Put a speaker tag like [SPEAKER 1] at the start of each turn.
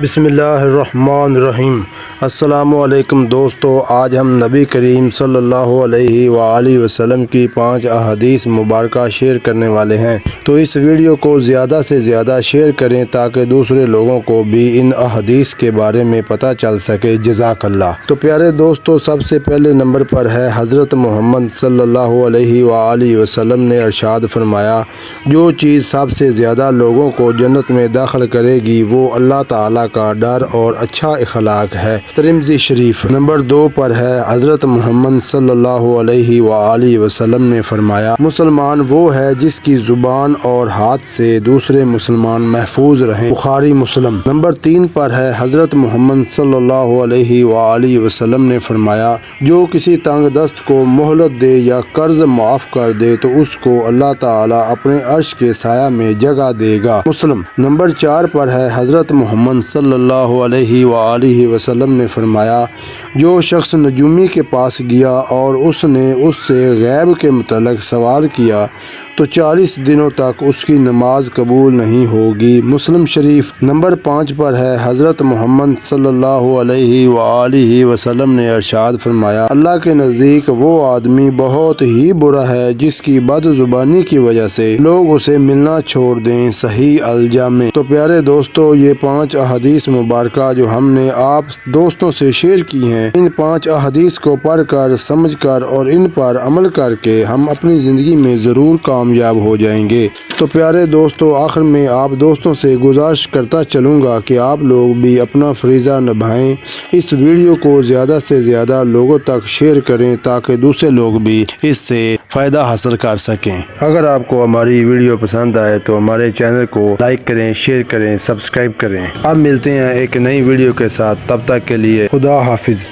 [SPEAKER 1] بسم اللہ الرحمن الرحیم۔ السلام علیکم دوستو، آج ہم نبی کریم صلی اللہ علیہ وآلہ وسلم کی 5 احادیث مبارکہ شیئر کرنے والے ہیں، تو اس ویڈیو کو زیادہ سے زیادہ شیئر کریں تاکہ دوسرے لوگوں کو بھی ان احادیث کے بارے میں پتہ چل سکے۔ جزاک اللہ۔ تو پیارے دوستو، سب سے پہلے نمبر پر ہے حضرت محمد صلی اللہ علیہ وآلہ وسلم نے ارشاد فرمایا، جو چیز سب سے زیادہ لوگوں کو جنت میں داخل کرے گی وہ اللہ تعالیٰ کا ڈر اور اچھا اخلاق ہے۔ ترمذی شریف۔ نمبر 2 پر ہے حضرت محمد صلی اللہ علیہ وآلہ وسلم نے فرمایا، مسلمان وہ ہے جس کی زبان اور ہاتھ سے دوسرے مسلمان محفوظ رہیں۔ بخاری مسلم۔ نمبر 3 پر ہے حضرت محمد صلی اللہ علیہ وآلہ وسلم نے فرمایا، جو کسی تنگ دست کو مہلت دے یا قرض معاف کر دے تو اس کو اللہ تعالیٰ اپنے عرش کے سایہ میں جگہ دے گا۔ مسلم۔ نمبر 4 پر ہے حضرت محمد صلی اللہ علیہ وآلہ وسلم نے فرمایا، جو شخص نجومی کے پاس گیا اور اس نے اس سے غیب کے متعلق سوال کیا تو 40 دنوں تک اس کی نماز قبول نہیں ہوگی۔ مسلم شریف۔ نمبر 5 پر ہے حضرت محمد صلی اللہ علیہ وآلہ وسلم نے ارشاد فرمایا، اللہ کے نزدیک وہ آدمی بہت ہی برا ہے جس کی بد زبانی کی وجہ سے لوگ اسے ملنا چھوڑ دیں۔ صحیح الجامع۔ تو پیارے دوستو، یہ 5 احادیث مبارکہ جو ہم نے آپ دوستوں سے شیئر کی ہیں، ان 5 احادیث کو پڑھ کر، سمجھ کر اور ان پر عمل کر کے ہم اپنی زندگی میں ضرور کامیاب ہو جائیں گے۔ تو پیارے دوستو، آخر میں آپ دوستوں سے گزارش کرتا چلوں گا کہ آپ لوگ بھی اپنا فریضہ نبھائیں، اس ویڈیو کو زیادہ سے زیادہ لوگوں تک شیئر کریں تاکہ دوسرے لوگ بھی اس سے فائدہ حاصل کر سکیں۔ اگر آپ کو ہماری ویڈیو پسند آئے تو ہمارے چینل کو لائک کریں، شیئر کریں، سبسکرائب کریں۔ اب ملتے ہیں ایک نئی ویڈیو کے ساتھ، تب تک کے لیے خدا حافظ۔